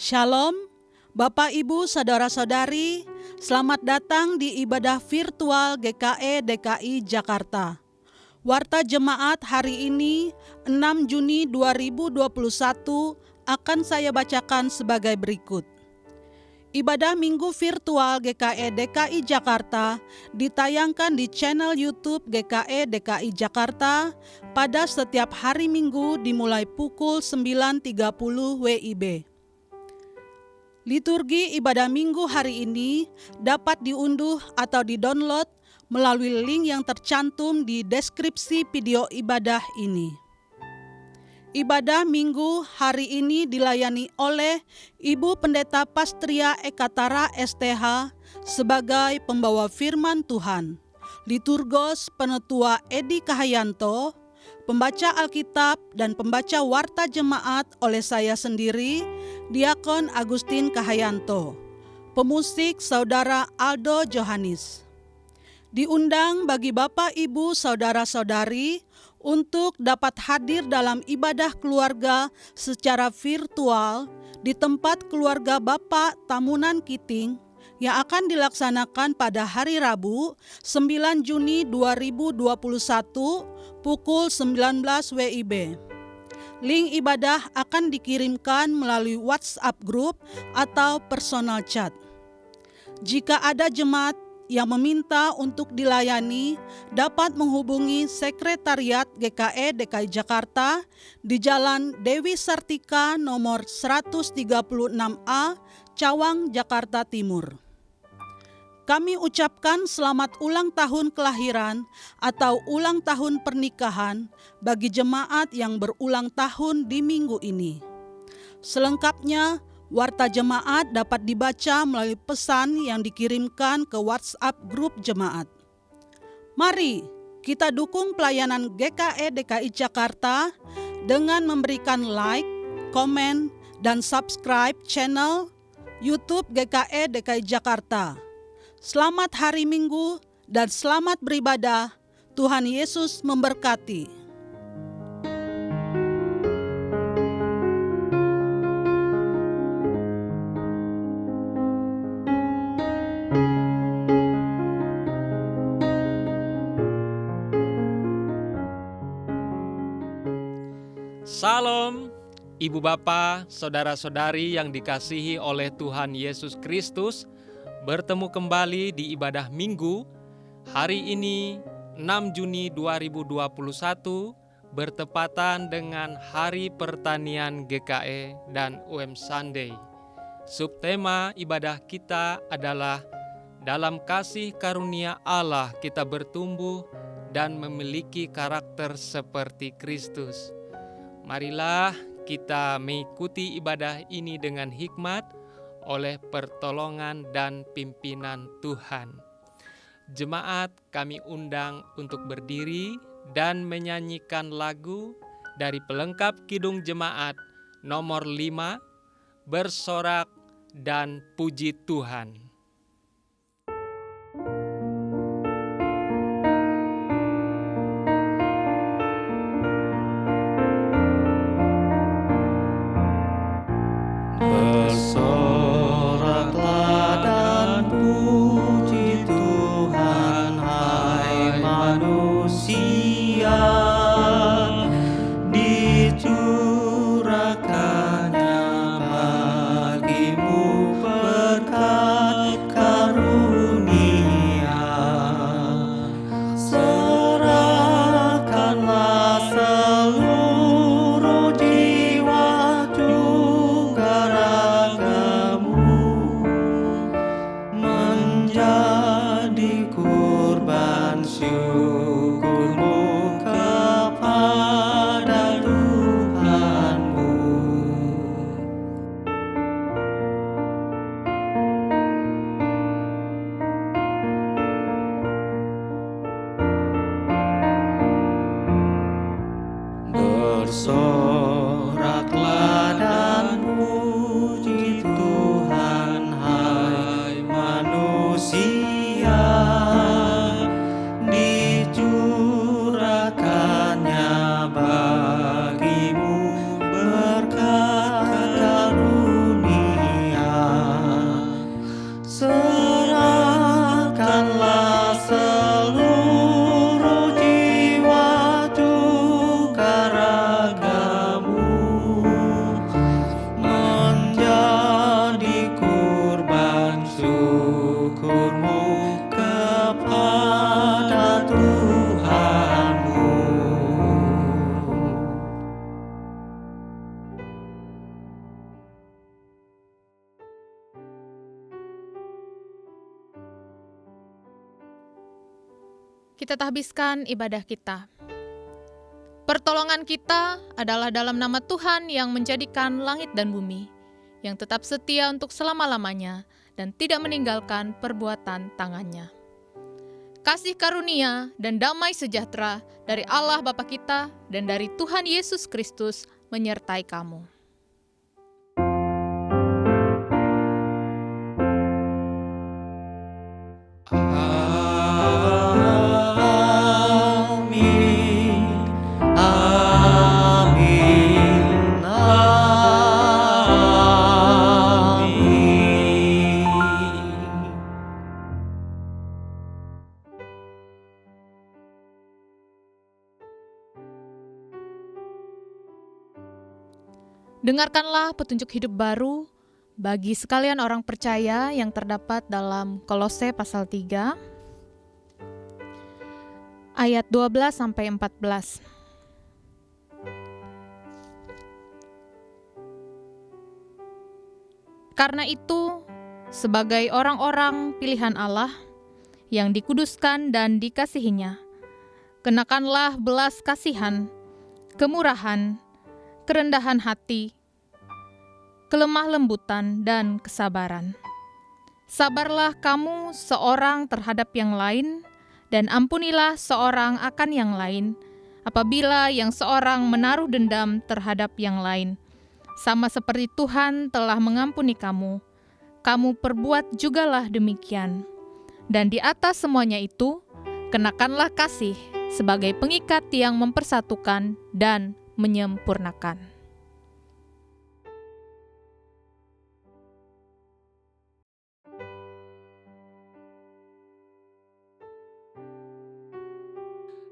Shalom, Bapak Ibu Saudara-saudari, selamat datang di ibadah virtual GKE DKI Jakarta. Warta Jemaat hari ini 6 Juni 2021 akan saya bacakan sebagai berikut. Ibadah Minggu virtual GKE DKI Jakarta ditayangkan di channel YouTube GKE DKI Jakarta pada setiap hari Minggu dimulai pukul 9.30 WIB. Liturgi ibadah Minggu hari ini dapat diunduh atau di-download melalui link yang tercantum di deskripsi video ibadah ini. Ibadah Minggu hari ini dilayani oleh Ibu Pendeta Pastria Ekatara STH sebagai pembawa firman Tuhan, liturgos Penetua Edi Cahayanto, pembaca Alkitab dan pembaca Warta Jemaat oleh saya sendiri, Diakon Agustin Cahayanto, pemusik Saudara Aldo Johanis. Diundang bagi Bapak Ibu Saudara-saudari untuk dapat hadir dalam ibadah keluarga secara virtual di tempat keluarga Bapak Tamunan Kiting yang akan dilaksanakan pada hari Rabu 9 Juni 2021 pukul 19 WIB. Link ibadah akan dikirimkan melalui WhatsApp group atau personal chat. Jika ada jemaat yang meminta untuk dilayani, dapat menghubungi Sekretariat GKE DKI Jakarta di Jalan Dewi Sartika nomor 136A, Cawang, Jakarta Timur. Kami ucapkan selamat ulang tahun kelahiran atau ulang tahun pernikahan bagi jemaat yang berulang tahun di minggu ini. Selengkapnya, Warta Jemaat dapat dibaca melalui pesan yang dikirimkan ke WhatsApp grup jemaat. Mari kita dukung pelayanan GKE DKI Jakarta dengan memberikan like, komen, dan subscribe channel YouTube GKE DKI Jakarta. Selamat hari Minggu dan selamat beribadah. Tuhan Yesus memberkati. Salam, Ibu Bapa, Saudara-saudari yang dikasihi oleh Tuhan Yesus Kristus. Bertemu kembali di ibadah Minggu. Hari ini 6 Juni 2021 bertepatan dengan Hari Pertanian GKE dan UM Sunday. Subtema ibadah kita adalah dalam kasih karunia Allah kita bertumbuh dan memiliki karakter seperti Kristus. Marilah kita mengikuti ibadah ini dengan hikmat oleh pertolongan dan pimpinan Tuhan. Jemaat kami undang untuk berdiri dan menyanyikan lagu dari pelengkap Kidung Jemaat nomor 5, Bersorak dan Puji Tuhan. Bersoraklah dan puji Tuhan, hai manusia, dicurahkannya bagimu berkat karunia. Serahkanlah seluruh jiwa juga menjadi kurban syukurmu kepada Tuhanmu. Bersoraklah dan puji Tuhan, hai manusia, dicurahkannya Serahkanlah seluruh jiwa juga ragamu menjadi kurban syukurmu kepada Tuhanmu. Kita tahbiskan ibadah kita. Pertolongan kita adalah dalam nama Tuhan yang menjadikan langit dan bumi, yang tetap setia untuk selama-lamanya dan tidak meninggalkan perbuatan tangannya. Kasih karunia dan damai sejahtera dari Allah Bapa kita dan dari Tuhan Yesus Kristus menyertai kamu. Amin, amin, amin. Dengarkanlah petunjuk hidup baru bagi sekalian orang percaya yang terdapat dalam Kolose pasal 3 ayat 12-14. Karena itu, sebagai orang-orang pilihan Allah yang dikuduskan dan dikasihinya, kenakanlah belas kasihan, kemurahan, kerendahan hati, kelemah lembutan, dan kesabaran. Sabarlah kamu seorang terhadap yang lain, dan ampunilah seorang akan yang lain, apabila yang seorang menaruh dendam terhadap yang lain. Sama seperti Tuhan telah mengampuni kamu, kamu perbuat jugalah demikian. Dan di atas semuanya itu, kenakanlah kasih sebagai pengikat yang mempersatukan dan menyempurnakan.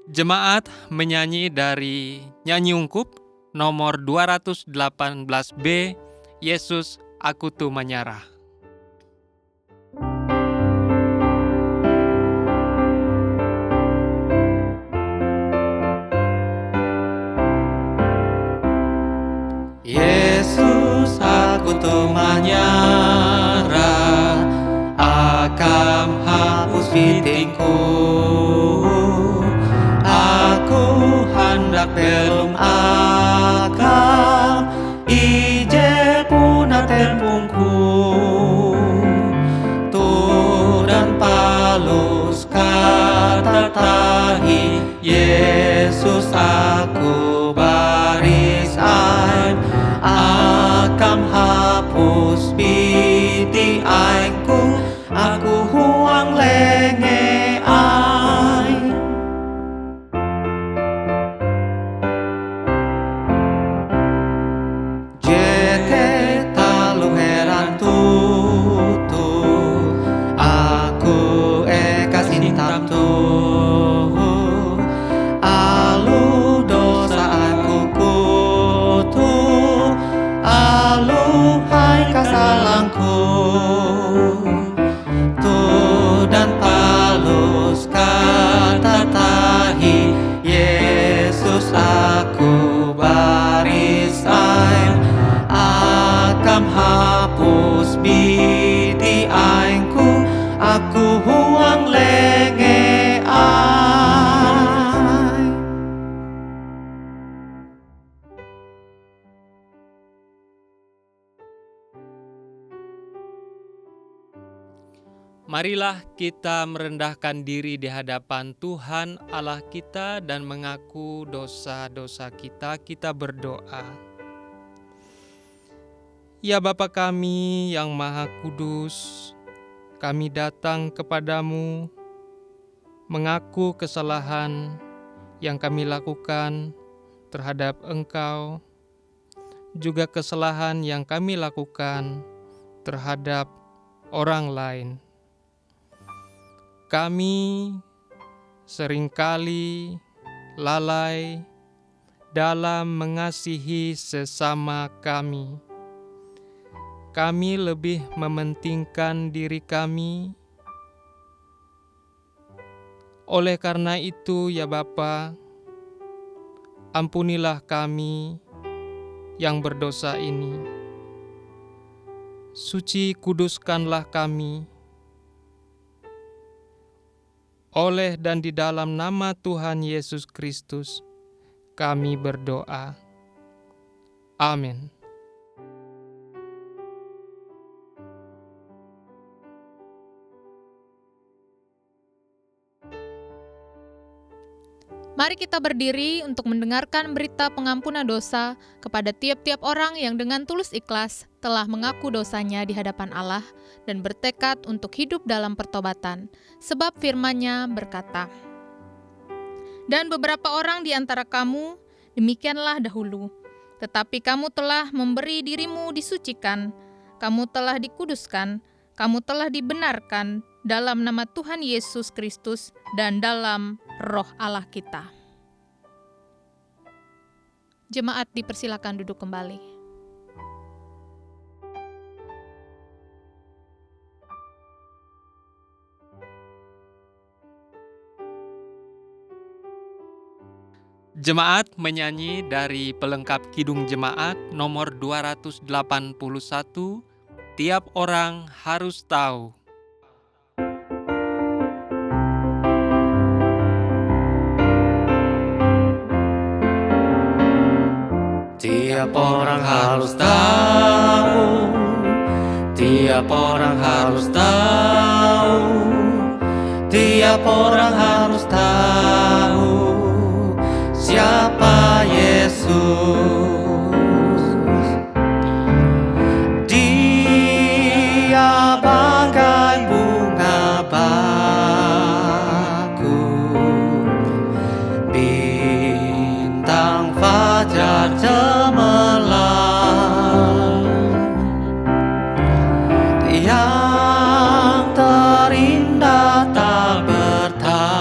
Jemaat menyanyi dari nyanyi ungkup nomor 218B, Yesus Aku Tu Menyerah. Yesus, aku tu menyerah, akan hapus fittingku. Aku hendak belum akan ije punah tempungku. Tu dan palus kata tahi, Yesus aku baris aib, akan hapus piti aingku, aku huang lenge ai. Jete talu heran tutu, aku kasih tamtu. Alu dosa aku kutu, alu hai kasalangku. Tu dan palus kata tahi, Yesus aku baris aib, akan hapus biti aingku, aku huang lenge ai. Marilah kita merendahkan diri di hadapan Tuhan Allah kita dan mengaku dosa-dosa kita. Kita berdoa. Ya Bapa kami yang Maha Kudus, kami datang kepadamu mengaku kesalahan yang kami lakukan terhadap Engkau, juga kesalahan yang kami lakukan terhadap orang lain. Kami seringkali lalai dalam mengasihi sesama kami. Kami lebih mementingkan diri kami. Oleh karena itu, ya Bapa, ampunilah kami yang berdosa ini. Suci kuduskanlah kami. Oleh dan di dalam nama Tuhan Yesus Kristus, kami berdoa. Amin. Mari kita berdiri untuk mendengarkan berita pengampunan dosa kepada tiap-tiap orang yang dengan tulus ikhlas telah mengaku dosanya di hadapan Allah dan bertekad untuk hidup dalam pertobatan. Sebab firman-Nya berkata, "Dan beberapa orang di antara kamu demikianlah dahulu, tetapi kamu telah memberi dirimu disucikan, kamu telah dikuduskan, kamu telah dibenarkan dalam nama Tuhan Yesus Kristus dan dalam Roh Allah kita." Jemaat dipersilakan duduk kembali. Jemaat menyanyi dari pelengkap Kidung Jemaat nomor 281, Tiap Orang Harus Tahu. Tiap orang harus tahu, tiap orang harus tahu, tiap orang harus tahu siapa Yesus. Dia bagai bunga bakung, bintang fajar cemerlang, yang terindah tak bertara.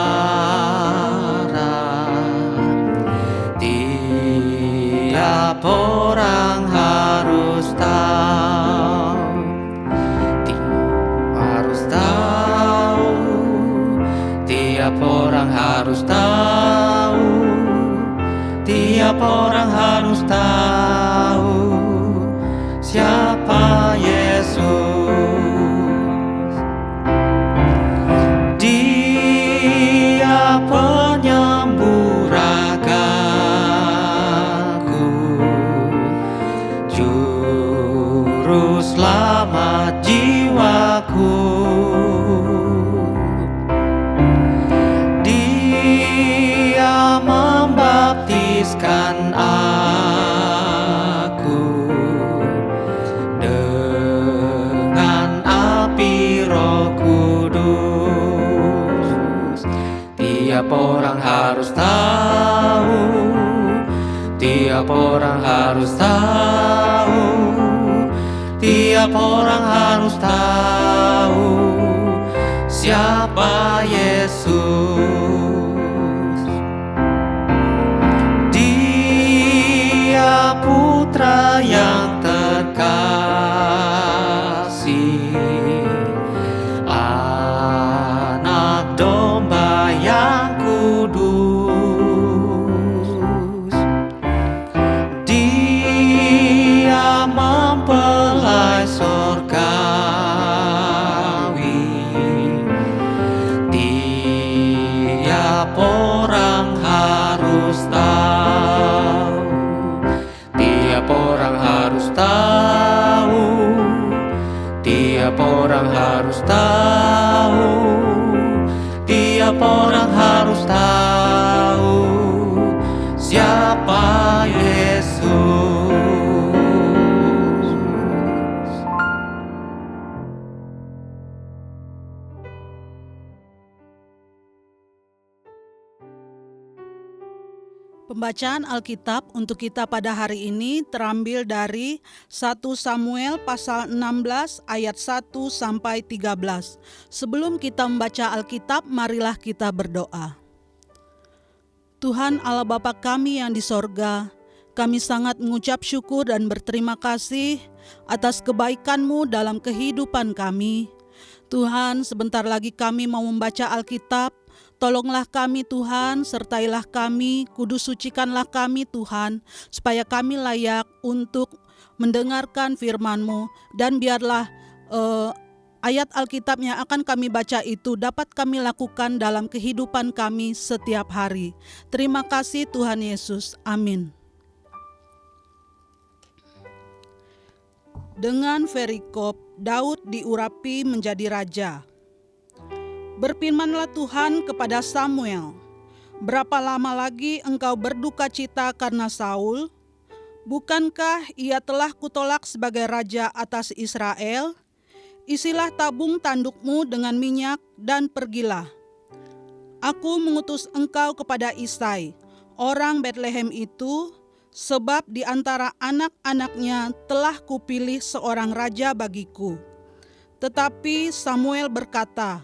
Tiap orang harus tahu, harus tahu, tiap orang harus tahu, tiap orang harus tahu siapa Yesus. Dia penyembuh ragaku, juru selamat jiwaku. Dia membaptiskan aku dengan api Roh Kudus. Tiap orang harus tahu, tiap orang harus tahu, tiap orang harus tahu siapa Yesus. Dia putra yang terkasih, anak domba yang kudus. Dia mempelai sorgawi, Pembacaan Alkitab untuk kita pada hari ini terambil dari 1 Samuel pasal 16 ayat 1 sampai 13. Sebelum kita membaca Alkitab, marilah kita berdoa. Tuhan Allah Bapa kami yang di sorga, kami sangat mengucap syukur dan berterima kasih atas kebaikan-Mu dalam kehidupan kami. Tuhan, sebentar lagi kami mau membaca Alkitab. Tolonglah kami Tuhan, sertailah kami, kudus sucikanlah kami Tuhan, supaya kami layak untuk mendengarkan firman-Mu, dan biarlah ayat Alkitab yang akan kami baca itu dapat kami lakukan dalam kehidupan kami setiap hari. Terima kasih Tuhan Yesus, amin. Dengan perikop, Daud diurapi menjadi raja. Berfirmanlah Tuhan kepada Samuel, "Berapa lama lagi engkau berduka cita karena Saul? Bukankah ia telah kutolak sebagai raja atas Israel? Isilah tabung tandukmu dengan minyak dan pergilah. Aku mengutus engkau kepada Isai, orang Betlehem itu, sebab di antara anak-anaknya telah kupilih seorang raja bagiku." Tetapi Samuel berkata,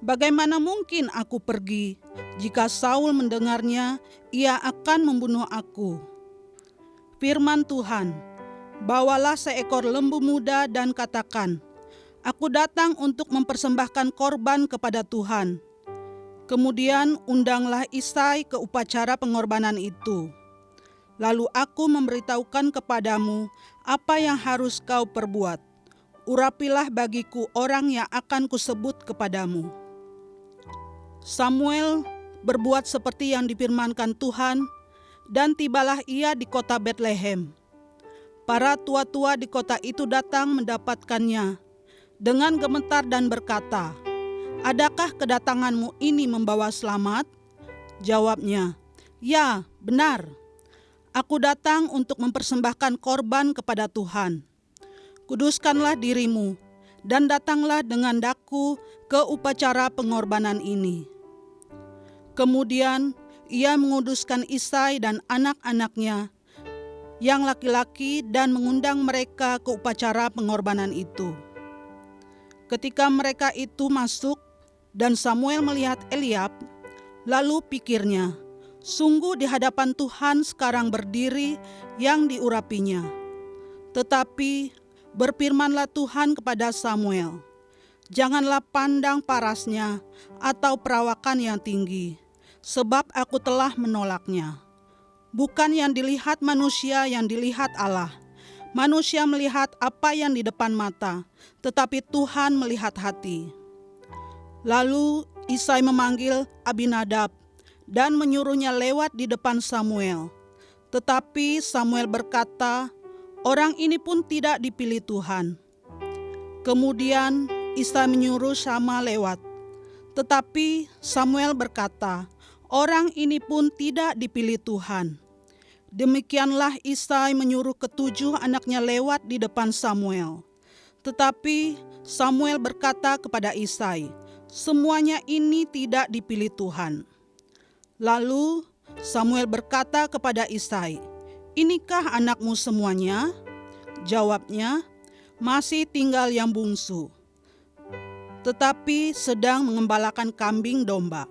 "Bagaimana mungkin aku pergi? Jika Saul mendengarnya, ia akan membunuh aku." Firman Tuhan, "Bawalah seekor lembu muda dan katakan, aku datang untuk mempersembahkan korban kepada Tuhan." Kemudian undanglah Isai ke upacara pengorbanan itu. Lalu aku memberitahukan kepadamu apa yang harus kau perbuat. Urapilah bagiku orang yang akan kusebut kepadamu. Samuel berbuat seperti yang difirmankan Tuhan, dan tibalah ia di kota Betlehem. Para tua-tua di kota itu datang mendapatkannya dengan gemetar dan berkata, "Adakah kedatanganmu ini membawa selamat?" Jawabnya, "Ya, benar. Aku datang untuk mempersembahkan korban kepada Tuhan. Kuduskanlah dirimu dan datanglah dengan daku ke upacara pengorbanan ini." Kemudian ia menguduskan Isai dan anak-anaknya yang laki-laki dan mengundang mereka ke upacara pengorbanan itu. Ketika mereka itu masuk dan Samuel melihat Eliab, lalu pikirnya, "Sungguh di hadapan Tuhan sekarang berdiri yang diurapinya." Tetapi berfirmanlah Tuhan kepada Samuel, "Janganlah pandang parasnya atau perawakan yang tinggi, sebab aku telah menolaknya. Bukan yang dilihat manusia yang dilihat Allah. Manusia melihat apa yang di depan mata, tetapi Tuhan melihat hati." Lalu Isai memanggil Abinadab dan menyuruhnya lewat di depan Samuel. Tetapi Samuel berkata, "Orang ini pun tidak dipilih Tuhan." Kemudian Isai menyuruh Sama lewat. Tetapi Samuel berkata, "Orang ini pun tidak dipilih Tuhan." Demikianlah Isai menyuruh ketujuh anaknya lewat di depan Samuel. Tetapi Samuel berkata kepada Isai, "Semuanya ini tidak dipilih Tuhan." Lalu Samuel berkata kepada Isai, "Inikah anakmu semuanya?" Jawabnya, "Masih tinggal yang bungsu, tetapi sedang mengembalakan kambing domba."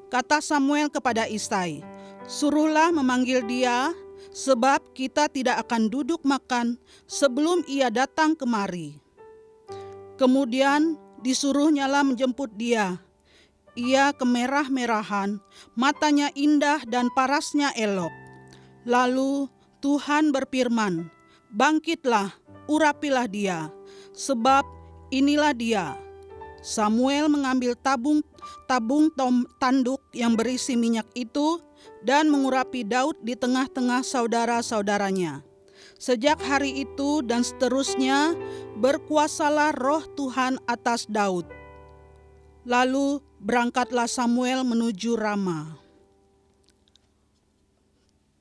Kata Samuel kepada Isai, "Suruhlah memanggil dia, sebab kita tidak akan duduk makan sebelum ia datang kemari." Kemudian disuruhnyalah menjemput dia. Ia kemerah-merahan, matanya indah dan parasnya elok. Lalu Tuhan berfirman, "Bangkitlah, urapilah dia, sebab inilah dia." Samuel mengambil tabung tanduk yang berisi minyak itu dan mengurapi Daud di tengah-tengah saudara-saudaranya. Sejak hari itu dan seterusnya berkuasalah roh Tuhan atas Daud. Lalu berangkatlah Samuel menuju Rama.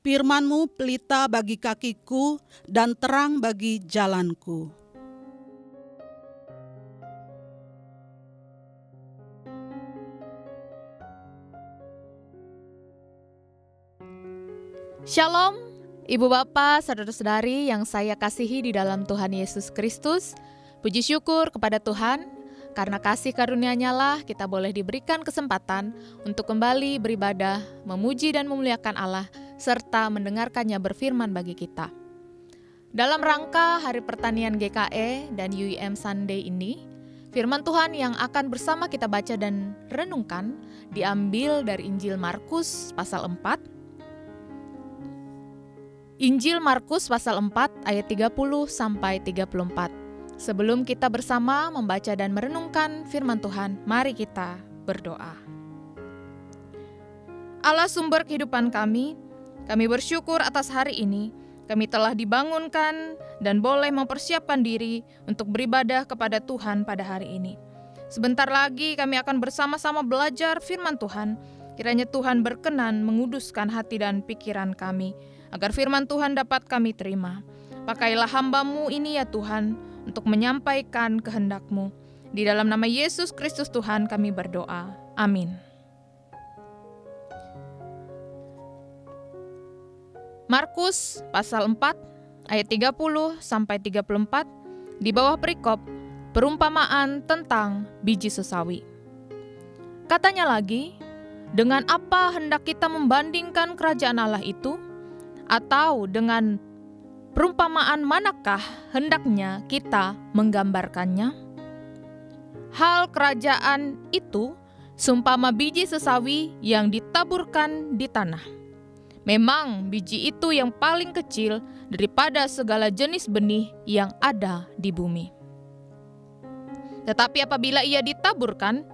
Firman-Mu pelita bagi kakiku dan terang bagi jalanku. Shalom, Ibu Bapa, Saudara-saudari yang saya kasihi di dalam Tuhan Yesus Kristus. Puji syukur kepada Tuhan, karena kasih karunia-Nya lah kita boleh diberikan kesempatan untuk kembali beribadah, memuji dan memuliakan Allah, serta mendengarkannya berfirman bagi kita. Dalam rangka Hari Pertanian GKE dan UIM Sunday ini, firman Tuhan yang akan bersama kita baca dan renungkan diambil dari Injil Markus pasal 4. Injil Markus pasal 4 ayat 30 sampai 34. Sebelum kita bersama membaca dan merenungkan firman Tuhan, mari kita berdoa. Allah sumber kehidupan kami bersyukur atas hari ini. Kami telah dibangunkan dan boleh mempersiapkan diri untuk beribadah kepada Tuhan pada hari ini. Sebentar lagi kami akan bersama-sama belajar firman Tuhan. Kiranya Tuhan berkenan menguduskan hati dan pikiran kami, agar firman Tuhan dapat kami terima. Pakailah hamba-Mu ini ya Tuhan, untuk menyampaikan kehendak-Mu. Di dalam nama Yesus Kristus Tuhan kami berdoa. Amin. Markus pasal 4 ayat 30 sampai 34 di bawah perikop perumpamaan tentang biji sesawi. Katanya lagi, dengan apa hendak kita membandingkan kerajaan Allah itu? Atau dengan perumpamaan manakah hendaknya kita menggambarkannya? Hal kerajaan itu seumpama biji sesawi yang ditaburkan di tanah. Memang biji itu yang paling kecil daripada segala jenis benih yang ada di bumi. Tetapi apabila ia ditaburkan,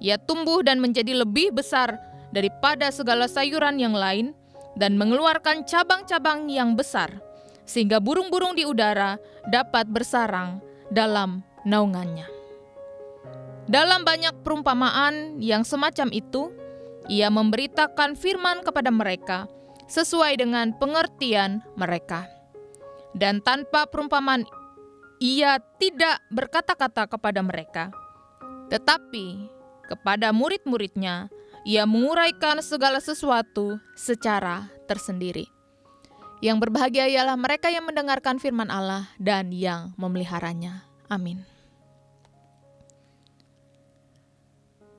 ia tumbuh dan menjadi lebih besar daripada segala sayuran yang lain dan mengeluarkan cabang-cabang yang besar, sehingga burung-burung di udara dapat bersarang dalam naungannya. Dalam banyak perumpamaan yang semacam itu, ia memberitakan firman kepada mereka sesuai dengan pengertian mereka. Dan tanpa perumpamaan, ia tidak berkata-kata kepada mereka, tetapi kepada murid-muridnya, ia menguraikan segala sesuatu secara tersendiri. Yang berbahagia ialah mereka yang mendengarkan firman Allah dan yang memeliharanya. Amin.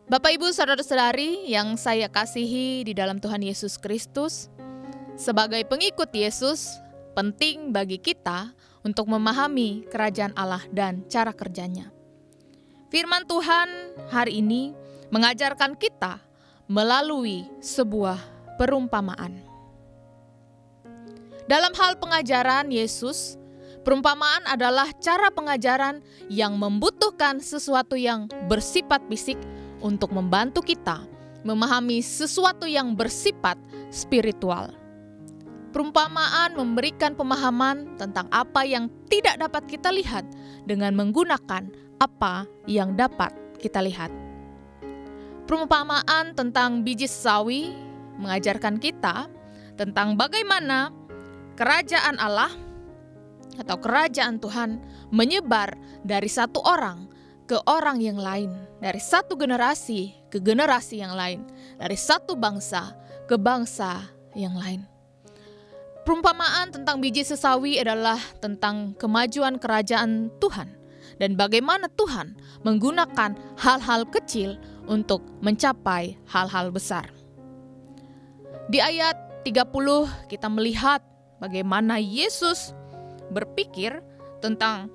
Bapak, Ibu, Saudara-saudari yang saya kasihi di dalam Tuhan Yesus Kristus, sebagai pengikut Yesus, penting bagi kita untuk memahami kerajaan Allah dan cara kerjanya. Firman Tuhan hari ini mengajarkan kita melalui sebuah perumpamaan. Dalam hal pengajaran Yesus, perumpamaan adalah cara pengajaran yang membutuhkan sesuatu yang bersifat fisik untuk membantu kita memahami sesuatu yang bersifat spiritual. Perumpamaan memberikan pemahaman tentang apa yang tidak dapat kita lihat dengan menggunakan apa yang dapat kita lihat. Perumpamaan tentang biji sesawi mengajarkan kita tentang bagaimana kerajaan Allah atau kerajaan Tuhan menyebar dari satu orang ke orang yang lain, dari satu generasi ke generasi yang lain, dari satu bangsa ke bangsa yang lain. Perumpamaan tentang biji sesawi adalah tentang kemajuan kerajaan Tuhan dan bagaimana Tuhan menggunakan hal-hal kecil untuk mencapai hal-hal besar. Di ayat 30 kita melihat bagaimana Yesus berpikir tentang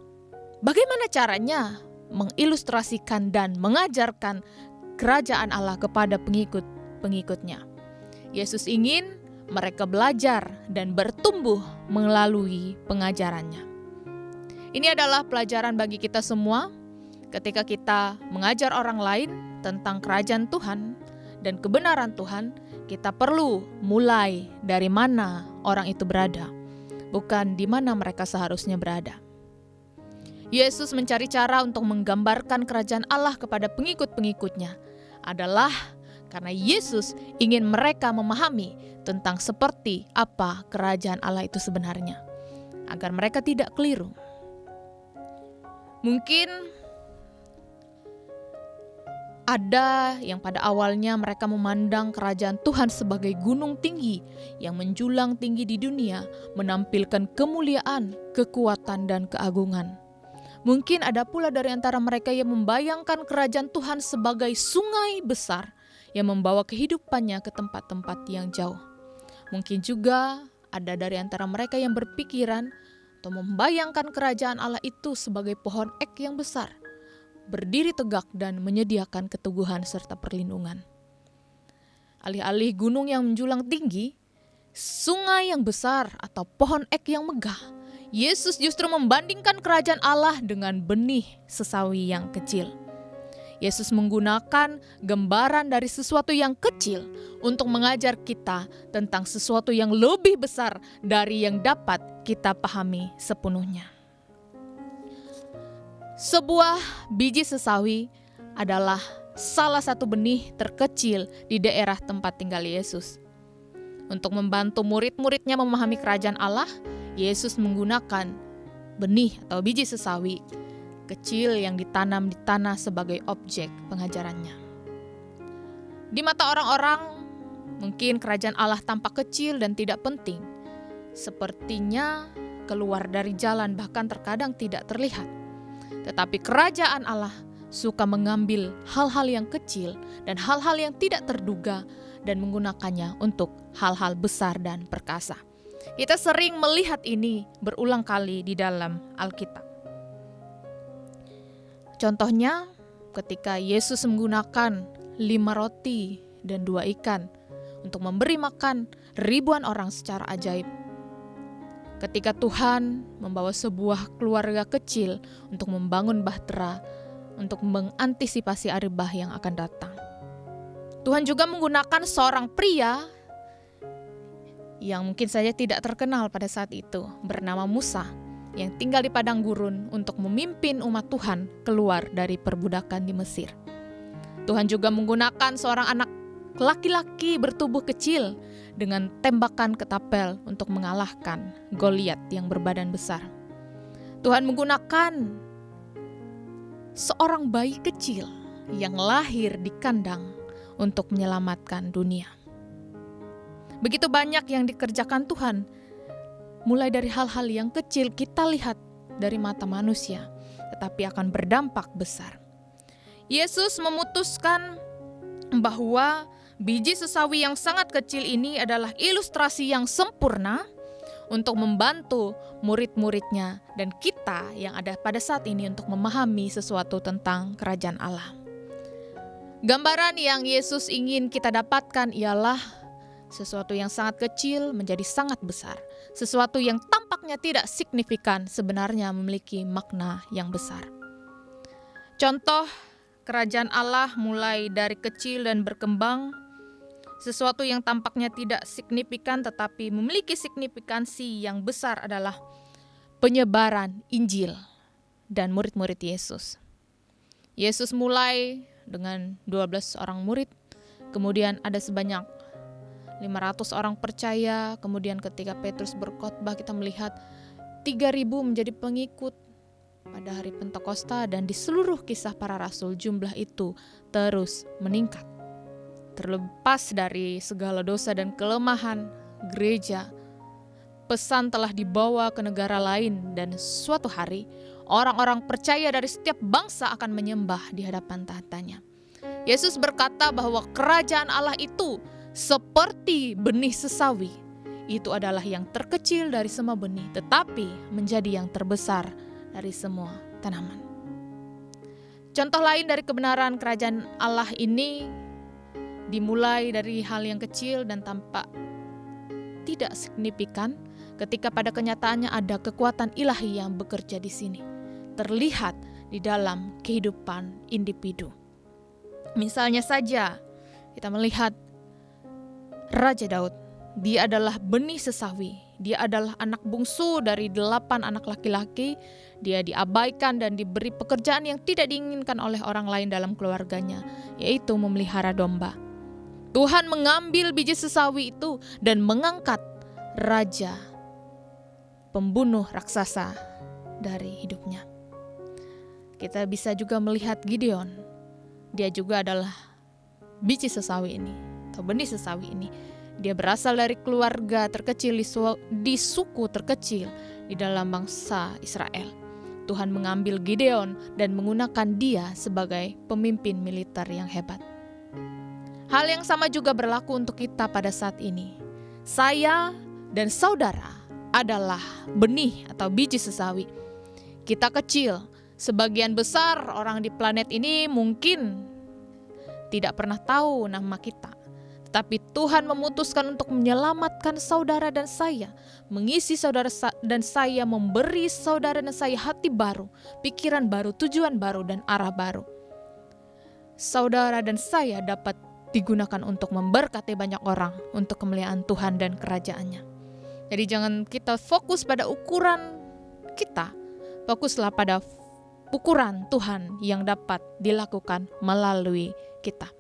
bagaimana caranya mengilustrasikan dan mengajarkan kerajaan Allah kepada pengikut-pengikutnya. Yesus ingin mereka belajar dan bertumbuh melalui pengajarannya. Ini adalah pelajaran bagi kita semua ketika kita mengajar orang lain tentang kerajaan Tuhan dan kebenaran Tuhan. Kita perlu mulai dari mana orang itu berada, bukan di mana mereka seharusnya berada. Yesus mencari cara untuk menggambarkan kerajaan Allah kepada pengikut-pengikutnya adalah karena Yesus ingin mereka memahami tentang seperti apa kerajaan Allah itu sebenarnya, agar mereka tidak keliru. Mungkin Ada yang pada awalnya mereka memandang kerajaan Tuhan sebagai gunung tinggi yang menjulang tinggi di dunia, menampilkan kemuliaan, kekuatan, dan keagungan. Mungkin ada pula dari antara mereka yang membayangkan kerajaan Tuhan sebagai sungai besar yang membawa kehidupannya ke tempat-tempat yang jauh. Mungkin juga ada dari antara mereka yang berpikiran atau membayangkan kerajaan Allah itu sebagai pohon ek yang besar, berdiri tegak dan menyediakan keteguhan serta perlindungan. Alih-alih gunung yang menjulang tinggi, sungai yang besar atau pohon ek yang megah, Yesus justru membandingkan kerajaan Allah dengan benih sesawi yang kecil. Yesus menggunakan gambaran dari sesuatu yang kecil untuk mengajar kita tentang sesuatu yang lebih besar dari yang dapat kita pahami sepenuhnya. Sebuah biji sesawi adalah salah satu benih terkecil di daerah tempat tinggal Yesus. Untuk membantu murid-muridnya memahami kerajaan Allah, Yesus menggunakan benih atau biji sesawi kecil yang ditanam di tanah sebagai objek pengajarannya. Di mata orang-orang, mungkin kerajaan Allah tampak kecil dan tidak penting. Sepertinya keluar dari jalan, bahkan terkadang tidak terlihat. Tetapi kerajaan Allah suka mengambil hal-hal yang kecil dan hal-hal yang tidak terduga dan menggunakannya untuk hal-hal besar dan perkasa. Kita sering melihat ini berulang kali di dalam Alkitab. Contohnya, ketika Yesus menggunakan 5 roti dan 2 ikan untuk memberi makan ribuan orang secara ajaib. Ketika Tuhan membawa sebuah keluarga kecil untuk membangun bahtera, untuk mengantisipasi hari bah yang akan datang. Tuhan juga menggunakan seorang pria yang mungkin saja tidak terkenal pada saat itu, bernama Musa, yang tinggal di padang gurun untuk memimpin umat Tuhan keluar dari perbudakan di Mesir. Tuhan juga menggunakan seorang anak laki-laki bertubuh kecil dengan tembakan ketapel untuk mengalahkan Goliat yang berbadan besar. Tuhan menggunakan seorang bayi kecil yang lahir di kandang untuk menyelamatkan dunia. Begitu banyak yang dikerjakan Tuhan. Mulai dari hal-hal yang kecil kita lihat dari mata manusia, tetapi akan berdampak besar. Yesus memutuskan bahwa biji sesawi yang sangat kecil ini adalah ilustrasi yang sempurna untuk membantu murid-muridnya dan kita yang ada pada saat ini untuk memahami sesuatu tentang kerajaan Allah. Gambaran yang Yesus ingin kita dapatkan ialah sesuatu yang sangat kecil menjadi sangat besar. Sesuatu yang tampaknya tidak signifikan sebenarnya memiliki makna yang besar. Contoh kerajaan Allah mulai dari kecil dan berkembang. Sesuatu yang tampaknya tidak signifikan tetapi memiliki signifikansi yang besar adalah penyebaran Injil dan murid-murid Yesus. Yesus mulai dengan 12 orang murid, kemudian ada sebanyak 500 orang percaya, kemudian ketika Petrus berkhotbah kita melihat 3.000 menjadi pengikut pada hari Pentakosta, dan di seluruh kisah para rasul jumlah itu terus meningkat. Terlepas dari segala dosa dan kelemahan gereja, pesan telah dibawa ke negara lain dan suatu hari orang-orang percaya dari setiap bangsa akan menyembah di hadapan tahtanya. Yesus berkata bahwa kerajaan Allah itu seperti benih sesawi. Itu adalah yang terkecil dari semua benih, tetapi menjadi yang terbesar dari semua tanaman. Contoh lain dari kebenaran kerajaan Allah ini dimulai dari hal yang kecil dan tampak tidak signifikan, ketika pada kenyataannya ada kekuatan ilahi yang bekerja di sini, terlihat di dalam kehidupan individu. Misalnya saja, kita melihat Raja Daud, dia adalah benih sesawi. Dia adalah anak bungsu dari 8 anak laki-laki. Dia diabaikan dan diberi pekerjaan yang tidak diinginkan oleh orang lain dalam keluarganya, yaitu memelihara domba. Tuhan mengambil biji sesawi itu dan mengangkat raja, pembunuh raksasa dari hidupnya. Kita bisa juga melihat Gideon, dia juga adalah biji sesawi ini atau benih sesawi ini. Dia berasal dari keluarga terkecil di suku terkecil di dalam bangsa Israel. Tuhan mengambil Gideon dan menggunakan dia sebagai pemimpin militer yang hebat. Hal yang sama juga berlaku untuk kita pada saat ini. Saya dan saudara adalah benih atau biji sesawi. Kita kecil, sebagian besar orang di planet ini mungkin tidak pernah tahu nama kita. Tetapi Tuhan memutuskan untuk menyelamatkan saudara dan saya, mengisi saudara dan saya, memberi saudara dan saya hati baru, pikiran baru, tujuan baru, dan arah baru. Saudara dan saya dapat digunakan untuk memberkati banyak orang untuk kemuliaan Tuhan dan kerajaannya. Jadi jangan kita fokus pada ukuran kita, fokuslah pada ukuran Tuhan yang dapat dilakukan melalui kita.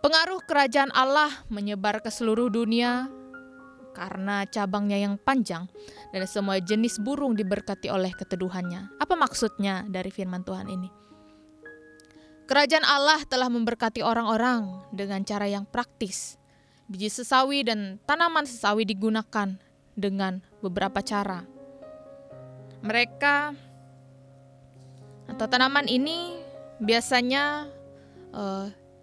Pengaruh kerajaan Allah menyebar ke seluruh dunia karena cabangnya yang panjang dan semua jenis burung diberkati oleh keteduhannya. Apa maksudnya dari firman Tuhan ini? Kerajaan Allah telah memberkati orang-orang dengan cara yang praktis. Biji sesawi dan tanaman sesawi digunakan dengan beberapa cara. Mereka atau tanaman ini biasanya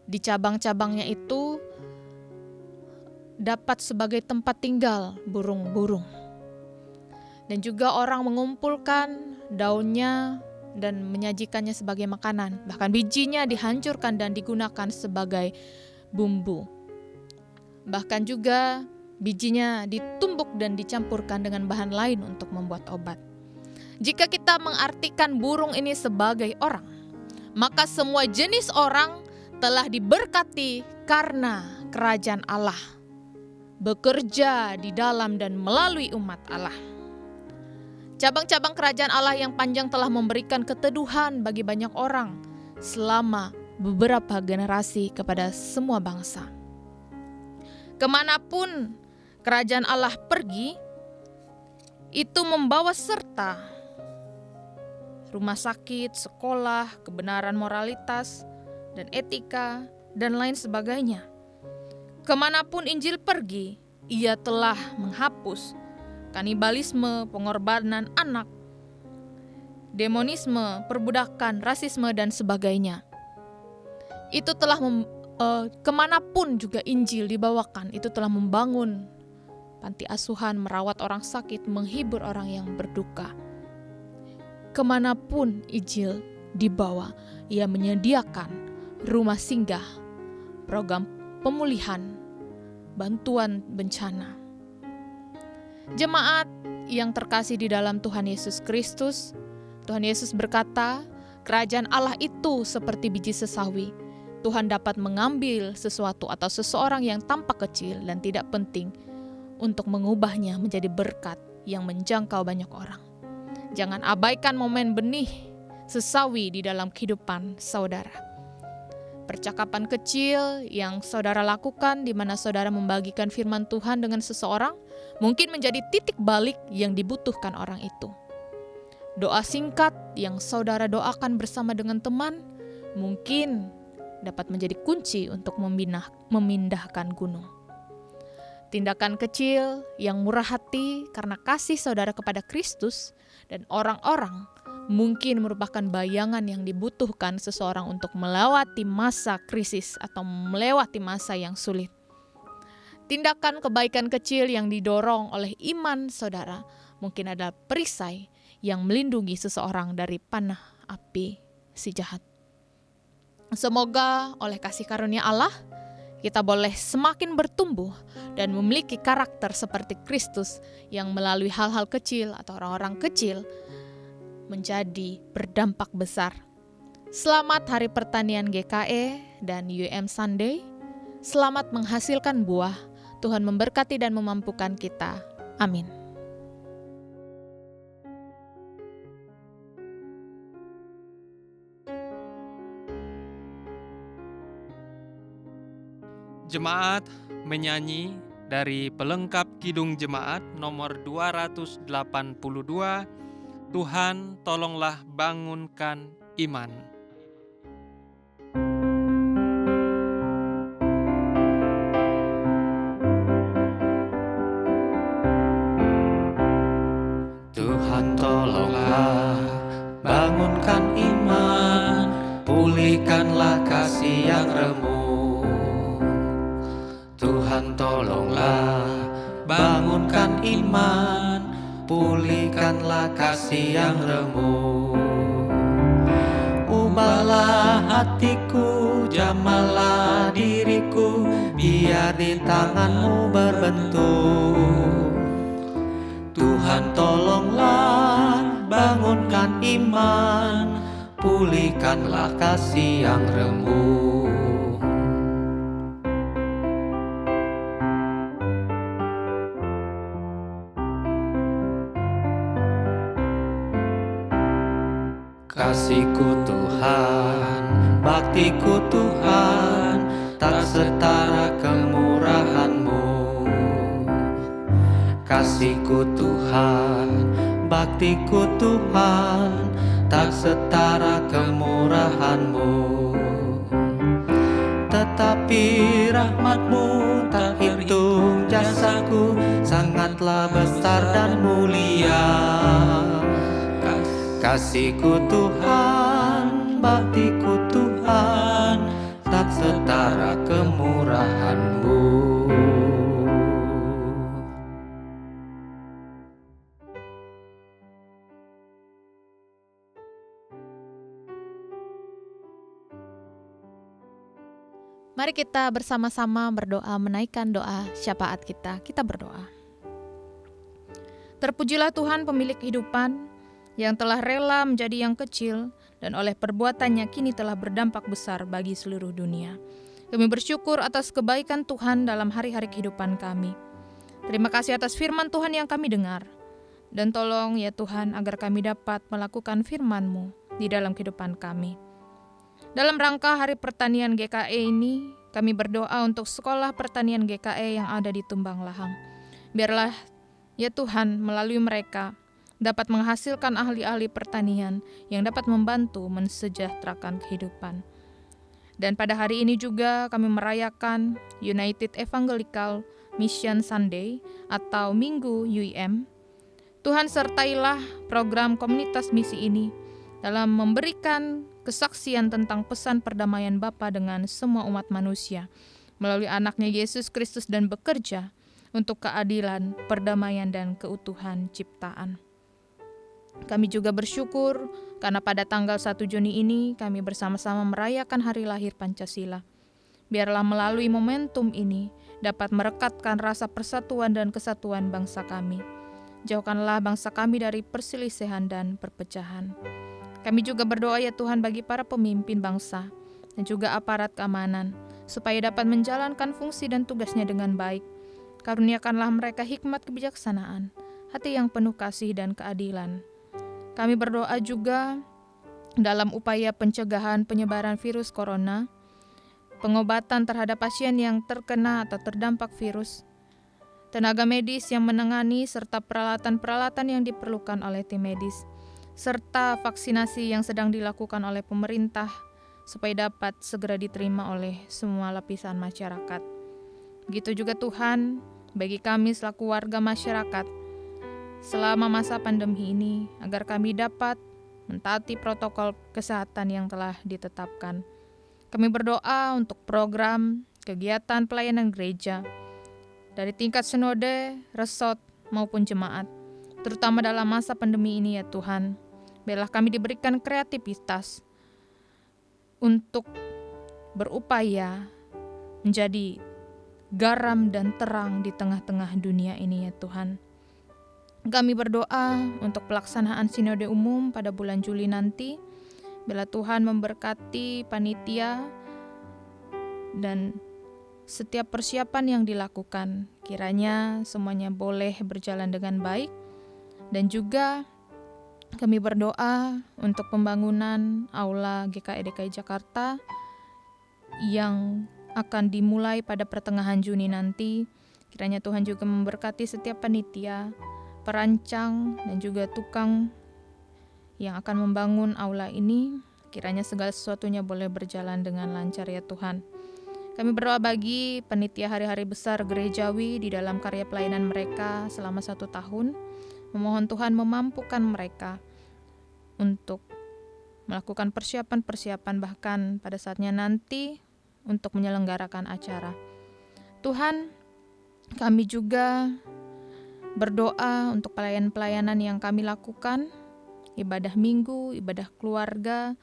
di cabang-cabangnya itu dapat sebagai tempat tinggal burung-burung. Dan juga orang mengumpulkan daunnya dan menyajikannya sebagai makanan. Bahkan bijinya dihancurkan dan digunakan sebagai bumbu. Bahkan juga bijinya ditumbuk dan dicampurkan dengan bahan lain untuk membuat obat. Jika kita mengartikan burung ini sebagai orang, maka semua jenis orang telah diberkati karena kerajaan Allah bekerja di dalam dan melalui umat Allah. Cabang-cabang kerajaan Allah yang panjang telah memberikan keteduhan bagi banyak orang selama beberapa generasi kepada semua bangsa. Kemanapun kerajaan Allah pergi, itu membawa serta rumah sakit, sekolah, kebenaran moralitas, dan etika, dan lain sebagainya. Kemanapun Injil pergi, ia telah menghapus kanibalisme, pengorbanan anak, demonisme, perbudakan, rasisme, dan sebagainya. Itu telah kemanapun juga Injil dibawakan, itu telah membangun panti asuhan, merawat orang sakit, menghibur orang yang berduka. Kemanapun Injil dibawa, ia menyediakan rumah singgah, program pemulihan, bantuan bencana. Jemaat yang terkasih di dalam Tuhan Yesus Kristus, Tuhan Yesus berkata, kerajaan Allah itu seperti biji sesawi. Tuhan dapat mengambil sesuatu atau seseorang yang tampak kecil dan tidak penting untuk mengubahnya menjadi berkat yang menjangkau banyak orang. Jangan abaikan momen benih sesawi di dalam kehidupan saudara. Percakapan kecil yang saudara lakukan di mana saudara membagikan firman Tuhan dengan seseorang mungkin menjadi titik balik yang dibutuhkan orang itu. Doa singkat yang saudara doakan bersama dengan teman mungkin dapat menjadi kunci untuk memindahkan gunung. Tindakan kecil yang murah hati karena kasih saudara kepada Kristus dan orang-orang mungkin merupakan bayangan yang dibutuhkan seseorang untuk melewati masa krisis atau melewati masa yang sulit. Tindakan kebaikan kecil yang didorong oleh iman saudara mungkin adalah perisai yang melindungi seseorang dari panah api si jahat. Semoga oleh kasih karunia Allah, kita boleh semakin bertumbuh dan memiliki karakter seperti Kristus yang melalui hal-hal kecil atau orang-orang kecil menjadi berdampak besar. Selamat Hari Pertanian GKE dan UM Sunday. Selamat menghasilkan buah. Tuhan memberkati dan memampukan kita. Amin. Jemaat menyanyi dari pelengkap Kidung Jemaat nomor 282, Tuhan tolonglah bangunkan iman. yang remuk. Tuhan tolonglah, bangunkan iman, pulihkanlah kasih yang remuk. Ubahlah hatiku, jamalah diriku, biar di tangan-Mu berbentuk. Tuhan tolonglah, bangunkan iman, pulihkanlah kasih yang remuk. Kasih-Ku Tuhan, bakti-Ku Tuhan, tak setara kemurahan-Mu. Kasih-Ku Tuhan, bakti-Ku Tuhan, tak setara kemurahan-Mu. Tetapi rahmat-Mu tak hitung jasaku, sangatlah besar dan mulia. Kasih-Ku Tuhan, bakti-Ku Tuhan, tak setara kemurahan-Mu. Mari kita bersama-sama berdoa menaikkan doa syafaat kita. Kita berdoa. Terpujilah Tuhan pemilik kehidupan, yang telah rela menjadi yang kecil dan oleh perbuatannya kini telah berdampak besar bagi seluruh dunia. Kami bersyukur atas kebaikan Tuhan dalam hari-hari kehidupan kami. Terima kasih atas firman Tuhan yang kami dengar. Dan tolong ya Tuhan agar kami dapat melakukan firman-Mu di dalam kehidupan kami. Dalam rangka Hari Pertanian GKE ini, kami berdoa untuk sekolah pertanian GKE yang ada di Tumbang Lahang. Biarlah ya Tuhan melalui mereka dapat menghasilkan ahli-ahli pertanian yang dapat membantu mensejahterakan kehidupan. Dan pada hari ini juga kami merayakan United Evangelical Mission Sunday atau Minggu UEM. Tuhan sertailah program komunitas misi ini dalam memberikan kesaksian tentang pesan perdamaian Bapa dengan semua umat manusia melalui anaknya Yesus Kristus dan bekerja untuk keadilan, perdamaian, dan keutuhan ciptaan. Kami juga bersyukur karena pada tanggal 1 Juni ini kami bersama-sama merayakan hari lahir Pancasila. Biarlah melalui momentum ini dapat merekatkan rasa persatuan dan kesatuan bangsa kami. Jauhkanlah bangsa kami dari perselisihan dan perpecahan. Kami juga berdoa ya Tuhan bagi para pemimpin bangsa dan juga aparat keamanan supaya dapat menjalankan fungsi dan tugasnya dengan baik. Karuniakanlah mereka hikmat kebijaksanaan, hati yang penuh kasih dan keadilan. Kami berdoa juga dalam upaya pencegahan penyebaran virus corona, pengobatan terhadap pasien yang terkena atau terdampak virus, tenaga medis yang menangani serta peralatan-peralatan yang diperlukan oleh tim medis, serta vaksinasi yang sedang dilakukan oleh pemerintah supaya dapat segera diterima oleh semua lapisan masyarakat. Begitu juga Tuhan, bagi kami selaku warga masyarakat, selama masa pandemi ini, agar kami dapat mentaati protokol kesehatan yang telah ditetapkan. Kami berdoa untuk program, kegiatan pelayanan gereja, dari tingkat sinode, resort, maupun jemaat, terutama dalam masa pandemi ini ya Tuhan. Biarlah kami diberikan kreativitas untuk berupaya menjadi garam dan terang di tengah-tengah dunia ini ya Tuhan. Kami berdoa untuk pelaksanaan sinode umum pada bulan Juli nanti. Bila Tuhan memberkati panitia dan setiap persiapan yang dilakukan, kiranya semuanya boleh berjalan dengan baik. Dan juga kami berdoa untuk pembangunan Aula GKE DKI Jakarta yang akan dimulai pada pertengahan Juni nanti. Kiranya Tuhan juga memberkati setiap panitia, perancang, dan juga tukang yang akan membangun aula ini. Kiranya segala sesuatunya boleh berjalan dengan lancar ya Tuhan. Kami berdoa bagi panitia hari-hari besar gerejawi di dalam karya pelayanan mereka selama 1 tahun. Memohon Tuhan memampukan mereka untuk melakukan persiapan-persiapan, bahkan pada saatnya nanti untuk menyelenggarakan acara. Tuhan, kami juga berdoa untuk pelayanan-pelayanan yang kami lakukan, ibadah minggu, ibadah keluarga,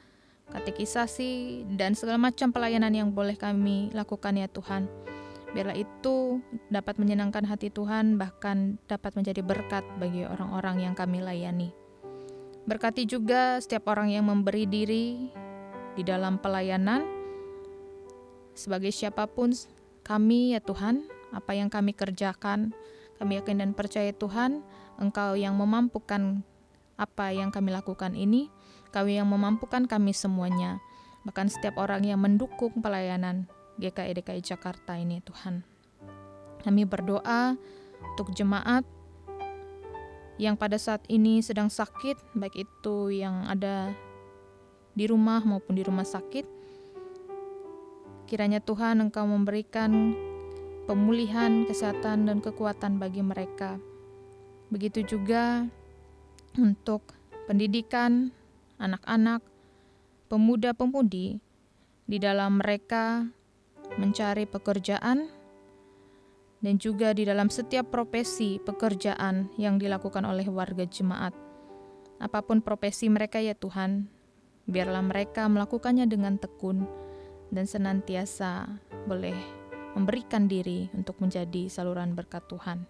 katekisasi, dan segala macam pelayanan yang boleh kami lakukan ya Tuhan. Biarlah itu dapat menyenangkan hati Tuhan, bahkan dapat menjadi berkat bagi orang-orang yang kami layani. Berkati juga setiap orang yang memberi diri di dalam pelayanan, sebagai siapapun kami ya Tuhan, apa yang kami kerjakan, kami yakin dan percaya Tuhan, Engkau yang memampukan apa yang kami lakukan ini, Kau yang memampukan kami semuanya, bahkan setiap orang yang mendukung pelayanan GKI DKI Jakarta ini Tuhan. Kami berdoa untuk jemaat yang pada saat ini sedang sakit, baik itu yang ada di rumah maupun di rumah sakit. Kiranya Tuhan Engkau memberikan pemulihan, kesehatan, dan kekuatan bagi mereka. Begitu juga untuk pendidikan anak-anak, pemuda-pemudi, di dalam mereka mencari pekerjaan, dan juga di dalam setiap profesi pekerjaan yang dilakukan oleh warga jemaat. Apapun profesi mereka ya Tuhan, biarlah mereka melakukannya dengan tekun dan senantiasa boleh memberikan diri untuk menjadi saluran berkat Tuhan.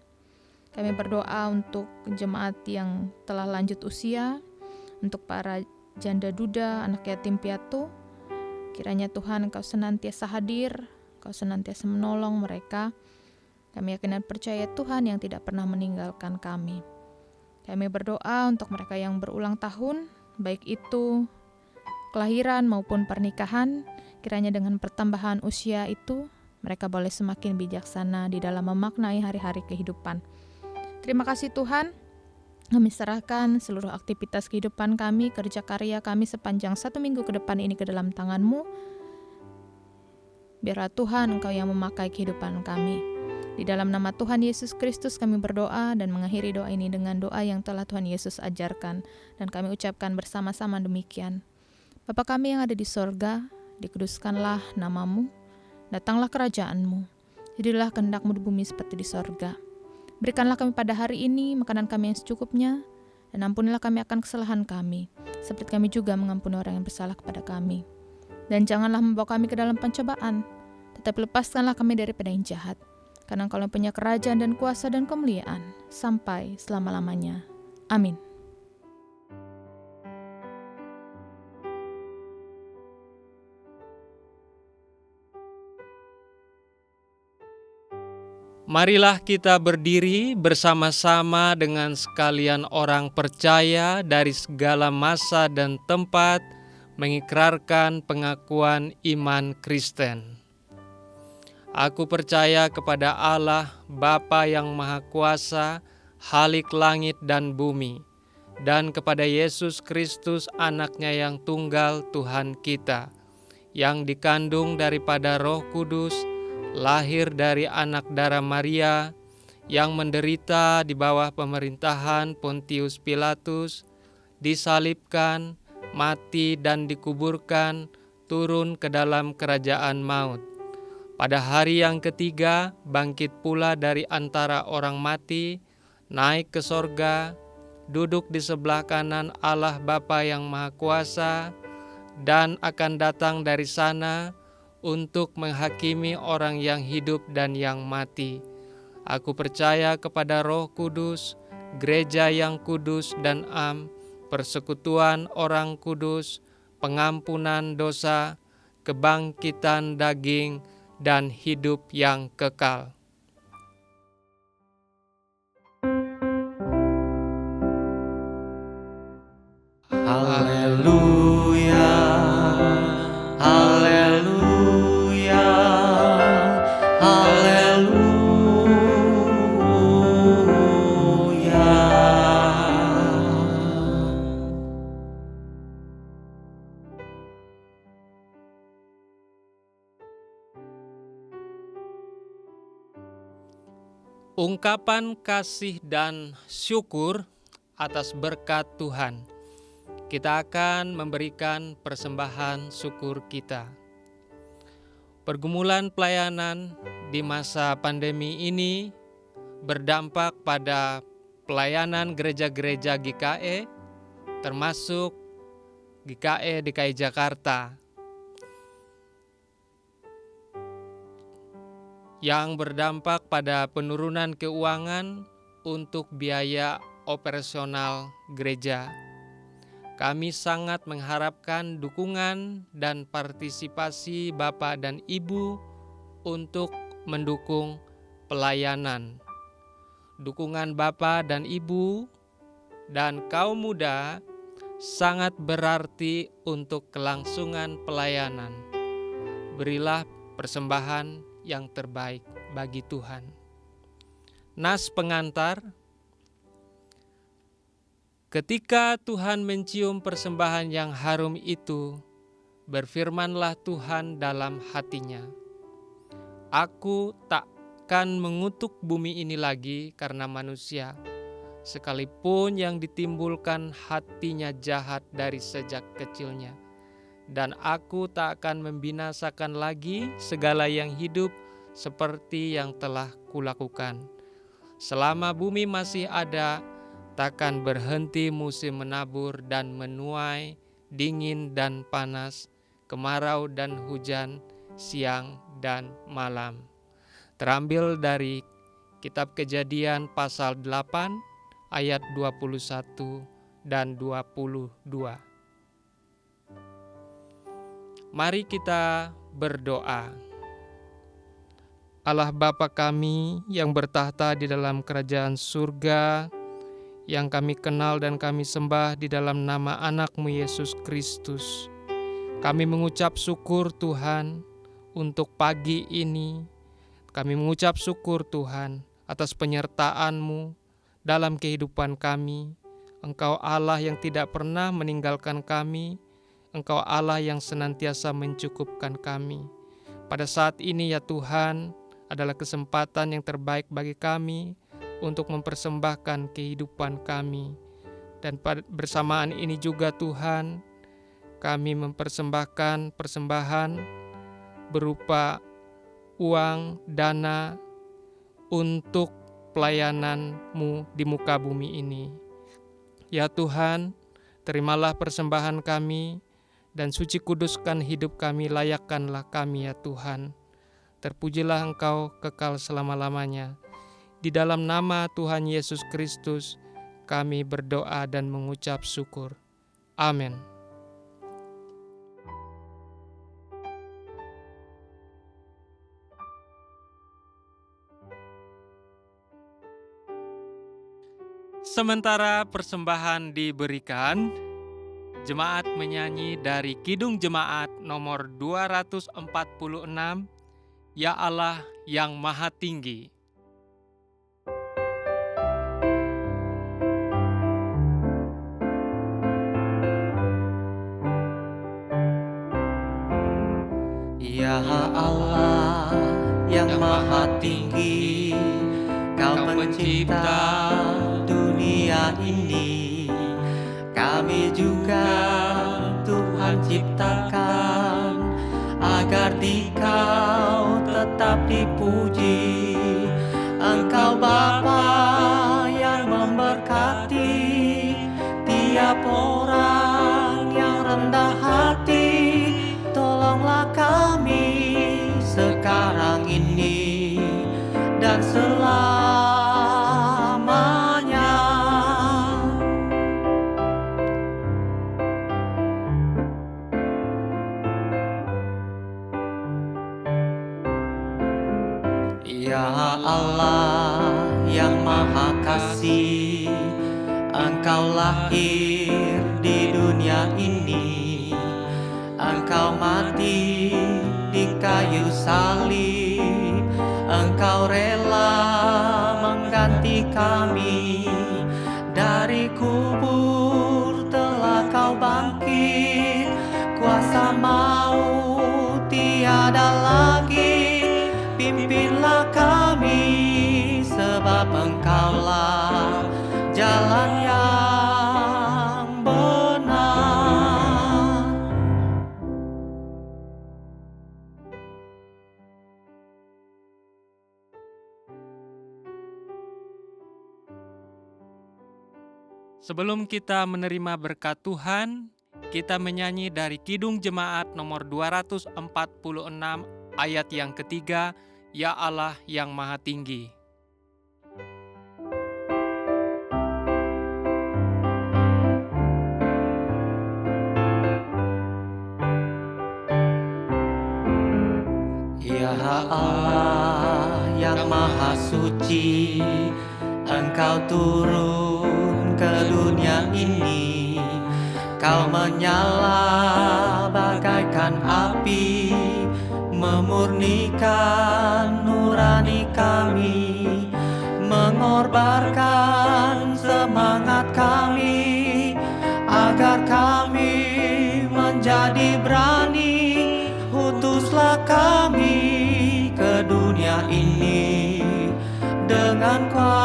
Kami berdoa untuk jemaat yang telah lanjut usia, untuk para janda duda, anak yatim piatu. Kiranya Tuhan Engkau senantiasa hadir, Engkau senantiasa menolong mereka. Kami yakin dan percaya Tuhan yang tidak pernah meninggalkan kami. Kami berdoa untuk mereka yang berulang tahun, baik itu kelahiran maupun pernikahan. Kiranya dengan pertambahan usia itu, mereka boleh semakin bijaksana di dalam memaknai hari-hari kehidupan. Terima kasih Tuhan, kami serahkan seluruh aktivitas kehidupan kami, kerja karya kami sepanjang 1 minggu ke depan ini ke dalam tangan-Mu. Biarlah Tuhan Engkau yang memakai kehidupan kami. Di dalam nama Tuhan Yesus Kristus kami berdoa dan mengakhiri doa ini dengan doa yang telah Tuhan Yesus ajarkan. Dan kami ucapkan bersama-sama demikian. Bapa kami yang ada di sorga, dikuduskanlah nama-Mu. Datanglah kerajaan-Mu, jadilah kehendak-Mu di bumi seperti di sorga. Berikanlah kami pada hari ini makanan kami yang secukupnya, dan ampunilah kami akan kesalahan kami, seperti kami juga mengampuni orang yang bersalah kepada kami. Dan janganlah membawa kami ke dalam pencobaan, tetapi lepaskanlah kami daripada yang jahat, karena Engkau yang punya kerajaan dan kuasa dan kemuliaan, sampai selama-lamanya. Amin. Marilah kita berdiri bersama-sama dengan sekalian orang percaya dari segala masa dan tempat mengikrarkan pengakuan iman Kristen. Aku percaya kepada Allah, Bapa yang Maha Kuasa, Khalik langit dan bumi, dan kepada Yesus Kristus anaknya yang tunggal Tuhan kita, yang dikandung daripada Roh Kudus, lahir dari anak darah Maria, yang menderita di bawah pemerintahan Pontius Pilatus, disalibkan, mati dan dikuburkan, turun ke dalam kerajaan maut. Pada hari yang ketiga, bangkit pula dari antara orang mati, naik ke sorga, duduk di sebelah kanan Allah Bapa yang Maha Kuasa, dan akan datang dari sana untuk menghakimi orang yang hidup dan yang mati. Aku percaya kepada Roh Kudus, gereja yang kudus dan am, persekutuan orang kudus, pengampunan dosa, kebangkitan daging, dan hidup yang kekal. Haleluya, haleluya, haleluya. Ungkapan kasih dan syukur atas berkat Tuhan. Kita akan memberikan persembahan syukur kita. Pergumulan pelayanan di masa pandemi ini berdampak pada pelayanan gereja-gereja GKE, termasuk GKE DKI Jakarta, yang berdampak pada penurunan keuangan untuk biaya operasional gereja. Kami sangat mengharapkan dukungan dan partisipasi Bapak dan Ibu untuk mendukung pelayanan. Dukungan Bapak dan Ibu dan kaum muda sangat berarti untuk kelangsungan pelayanan. Berilah persembahan yang terbaik bagi Tuhan. Nas pengantar. Ketika Tuhan mencium persembahan yang harum itu, berfirmanlah Tuhan dalam hatinya, "Aku takkan mengutuk bumi ini lagi karena manusia, sekalipun yang ditimbulkan hatinya jahat dari sejak kecilnya. Dan aku tak akan membinasakan lagi segala yang hidup seperti yang telah kulakukan. Selama bumi masih ada, takkan berhenti musim menabur dan menuai, dingin dan panas, kemarau dan hujan, siang dan malam." Terambil dari Kitab Kejadian pasal 8 ayat 21 dan 22. Mari kita berdoa. Allah Bapa kami yang bertahta di dalam kerajaan surga, yang kami kenal dan kami sembah di dalam nama anak-Mu Yesus Kristus. Kami mengucap syukur Tuhan untuk pagi ini. Kami mengucap syukur Tuhan atas penyertaan-Mu dalam kehidupan kami. Engkau Allah yang tidak pernah meninggalkan kami. Engkau Allah yang senantiasa mencukupkan kami. Pada saat ini ya Tuhan, adalah kesempatan yang terbaik bagi kami untuk mempersembahkan kehidupan kami. Dan bersamaan ini juga Tuhan, kami mempersembahkan persembahan berupa uang, dana untuk pelayanan-Mu di muka bumi ini. Ya Tuhan, terimalah persembahan kami dan suci kuduskan hidup kami, layakkanlah kami ya Tuhan. Terpujilah Engkau kekal selama-lamanya. Di dalam nama Tuhan Yesus Kristus, kami berdoa dan mengucap syukur. Amin. Sementara persembahan diberikan, jemaat menyanyi dari Kidung Jemaat nomor 246, Ya Allah yang Maha Tinggi. Ya Allah yang Maha Tinggi, Kau pencipta dunia ini. Kami juga Tuhan ciptakan agar di Kau tetap dipuji. Engkau Bapa yang memberkati tiap orang yang rendah hati. Tolonglah kami sekarang ini dan selamanya. Ya Allah yang Maha Kasih, Engkau lahir di dunia ini. Engkau mati di kayu salib. Engkau rela mengganti kami. Dari kubur telah Kau bangkit. Kuasa maut tiada lagi. Pimpinlah kami, sebab Engkaulah jalan yang benar. Sebelum kita menerima berkat Tuhan, kita menyanyi dari Kidung Jemaat nomor 246 ayat yang ketiga, Ya Allah yang Maha Tinggi. Ya Allah yang Maha Suci, Engkau turun ke dunia ini. Kau menyala bagaikan api, memurnikan nurani kami, mengorbankan semangat kami, agar kami menjadi berani. Utuslah kami ke dunia ini dengan kuasa-Mu.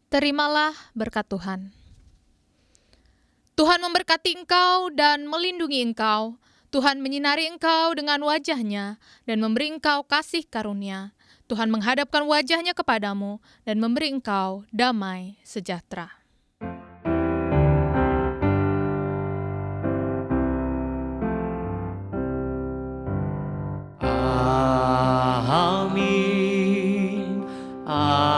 Terimalah berkat Tuhan. Tuhan memberkati engkau dan melindungi engkau. Tuhan menyinari engkau dengan wajah-Nya dan memberi engkau kasih karunia. Tuhan menghadapkan wajah-Nya kepadamu dan memberi engkau damai sejahtera. Amin. Amin. Amin.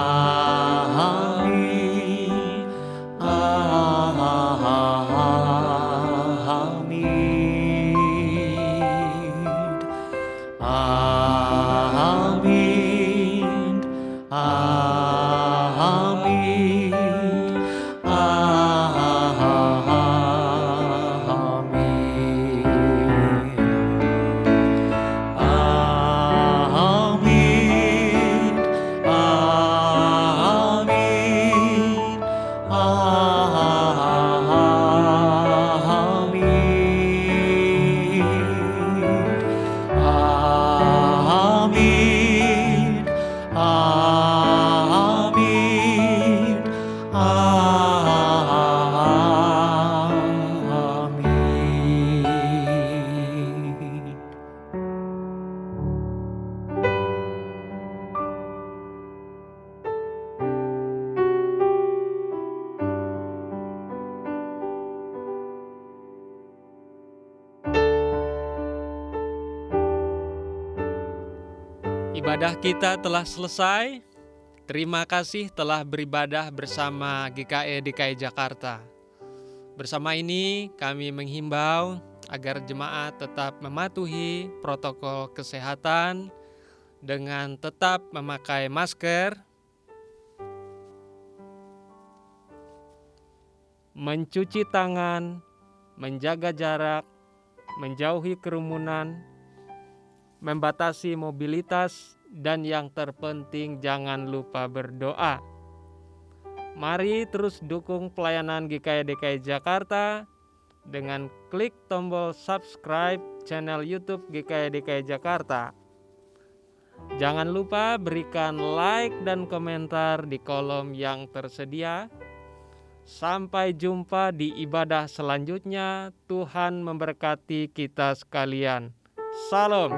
Ibadah kita telah selesai. Terima kasih telah beribadah bersama GKI DKI Jakarta. Bersama ini kami menghimbau agar jemaat tetap mematuhi protokol kesehatan dengan tetap memakai masker, mencuci tangan, menjaga jarak, menjauhi kerumunan, membatasi mobilitas, dan yang terpenting jangan lupa berdoa. Mari terus dukung pelayanan GKI DKI Jakarta dengan klik tombol subscribe channel YouTube GKI DKI Jakarta. Jangan lupa berikan like dan komentar di kolom yang tersedia. Sampai jumpa di ibadah selanjutnya. Tuhan memberkati kita sekalian. Salam.